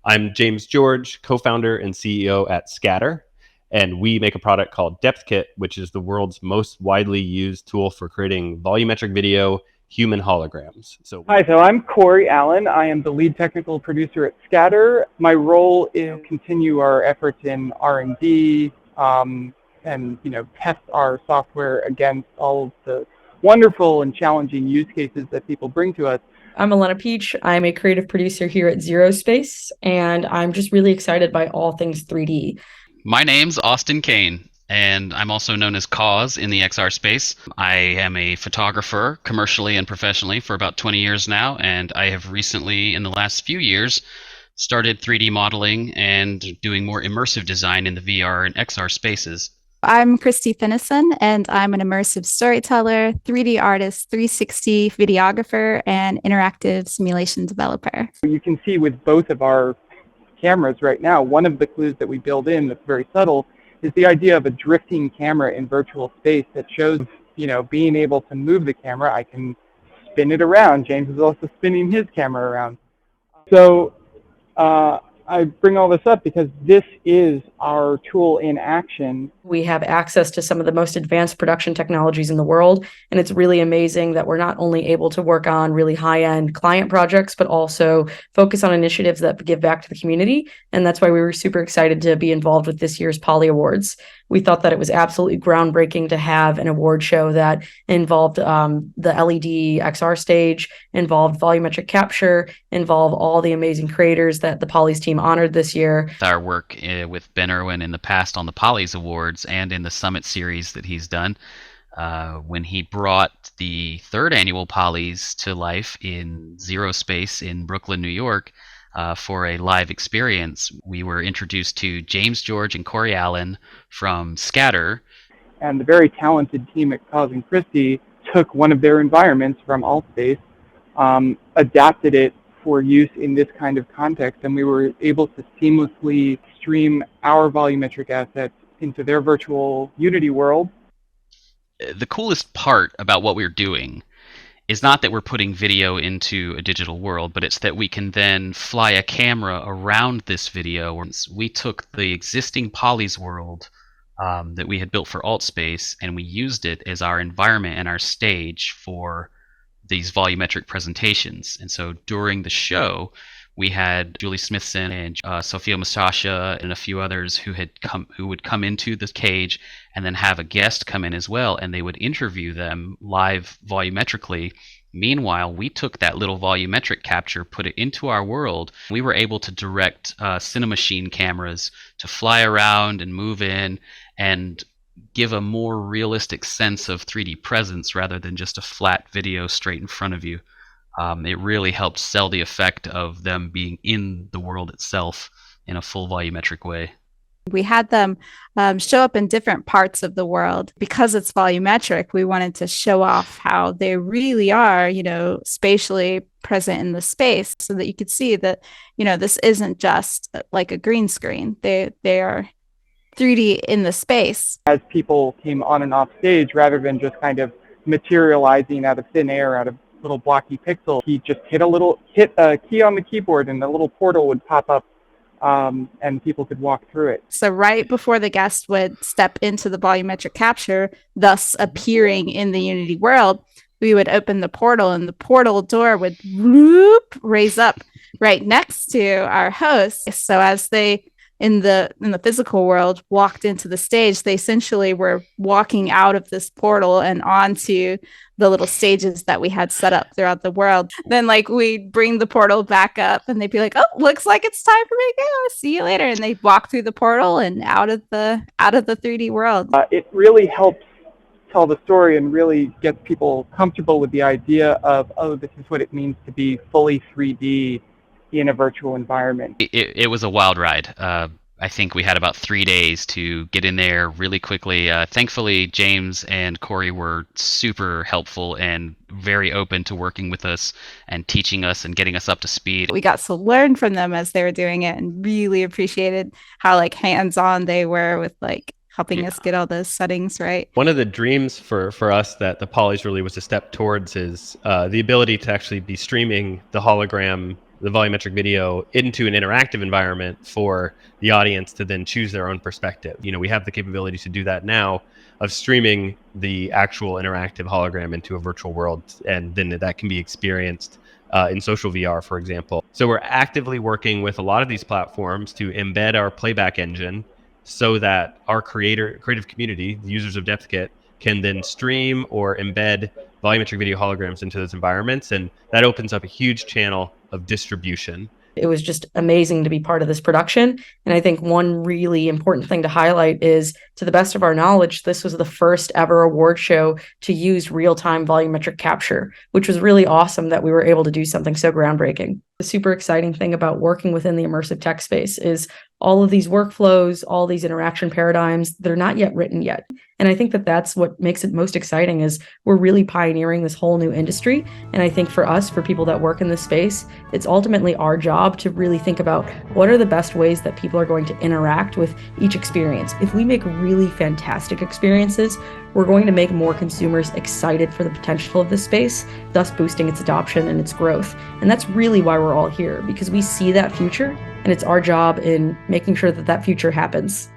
I'm James George, co-founder and CEO at Scatter, and we make a product called DepthKit, which is the world's most widely used tool for creating volumetric video human holograms. Hi, so I'm Corey Allen. I am the lead technical producer at Scatter. My role is to continue our efforts in R&D and test our software against all of the wonderful and challenging use cases that people bring to us. I'm Elena Peach. I'm a creative producer here at Zero Space, and I'm just really excited by all things 3D. My name's Austin Kane, and I'm also known as Cause in the XR space. I am a photographer commercially and professionally for about 20 years now, and I have recently, in the last few years, started 3D modeling and doing more immersive design in the VR and XR spaces. I'm Christy Finnison, and I'm an immersive storyteller, 3D artist, 360 videographer, and interactive simulation developer. You can see with both of our cameras right now, one of the clues that we build in that's very subtle is the idea of a drifting camera in virtual space that shows, being able to move the camera. I can spin it around. James is also spinning his camera around. So I bring all this up because this is our tool in action. We have access to some of the most advanced production technologies in the world, and it's really amazing that we're not only able to work on really high-end client projects, but also focus on initiatives that give back to the community, and that's why we were super excited to be involved with this year's Poly Awards. We thought that it was absolutely groundbreaking to have an award show that involved the LED XR stage, involved volumetric capture, involved all the amazing creators that the Polys team honored this year. Our work with Ben Irwin in the past on the Polys Awards and in the Summit series that he's done, when he brought the third annual Polys to life in Zero Space in Brooklyn, New York, for a live experience, we were introduced to James George and Corey Allen from Scatter. And the very talented team at Cause and Christie took one of their environments from AltSpace, adapted it for use in this kind of context, and we were able to seamlessly stream our volumetric assets into their virtual Unity world. The coolest part about what we're doing is not that we're putting video into a digital world, but it's that we can then fly a camera around this video. We took the existing Polys world that we had built for AltSpace, and we used it as our environment and our stage for these volumetric presentations. And so during the show, we had Julie Smithson and Sophia Masasha and a few others who would come into the cage and then have a guest come in as well, and they would interview them live volumetrically. Meanwhile, we took that little volumetric capture, put it into our world. We were able to direct Cinemachine cameras to fly around and move in and give a more realistic sense of 3D presence rather than just a flat video straight in front of you. It really helped sell the effect of them being in the world itself in a full volumetric way. We had them show up in different parts of the world. Because it's volumetric, we wanted to show off how they really are, spatially present in the space, so that you could see that, this isn't just like a green screen. They are 3D in the space. As people came on and off stage, rather than just kind of materializing out of thin air, out of little blocky pixels, he just hit a key on the keyboard and a little portal would pop up, and people could walk through it. So right before the guest would step into the volumetric capture, thus appearing in the Unity world, we would open the portal, and the portal door would raise up right next to our host. So as they in the physical world walked into the stage, they essentially were walking out of this portal and onto the little stages that we had set up throughout the world. Then we'd bring the portal back up and they'd be like, oh, looks like it's time for me to go. See you later. And they'd walk through the portal and out of the 3D world. It really helps tell the story and really gets people comfortable with the idea of, oh, this is what it means to be fully 3D in a virtual environment. It was a wild ride. I think we had about 3 days to get in there really quickly. Thankfully, James and Corey were super helpful and very open to working with us and teaching us and getting us up to speed. We got to learn from them as they were doing it, and really appreciated how hands-on they were with helping us get all those settings right. One of the dreams for us that the Polys really was a step towards is the ability to actually be streaming the hologram the volumetric video into an interactive environment for the audience to then choose their own perspective. We have the capability to do that now, of streaming the actual interactive hologram into a virtual world, and then that can be experienced in social VR, for example. So we're actively working with a lot of these platforms to embed our playback engine so that our creative community, the users of DepthKit, can then stream or embed volumetric video holograms into those environments, and that opens up a huge channel of distribution. It was just amazing to be part of this production. And I think one really important thing to highlight is, to the best of our knowledge, this was the first ever award show to use real-time volumetric capture, which was really awesome that we were able to do something so groundbreaking. The super exciting thing about working within the immersive tech space is all of these workflows, all these interaction paradigms, they're not yet written yet. And I think that that's what makes it most exciting, is we're really pioneering this whole new industry. And I think for us, for people that work in this space, it's ultimately our job to really think about what are the best ways that people are going to interact with each experience. If we make really fantastic experiences, we're going to make more consumers excited for the potential of this space, thus boosting its adoption and its growth. And that's really why we're all here, because we see that future, and it's our job in making sure that that future happens.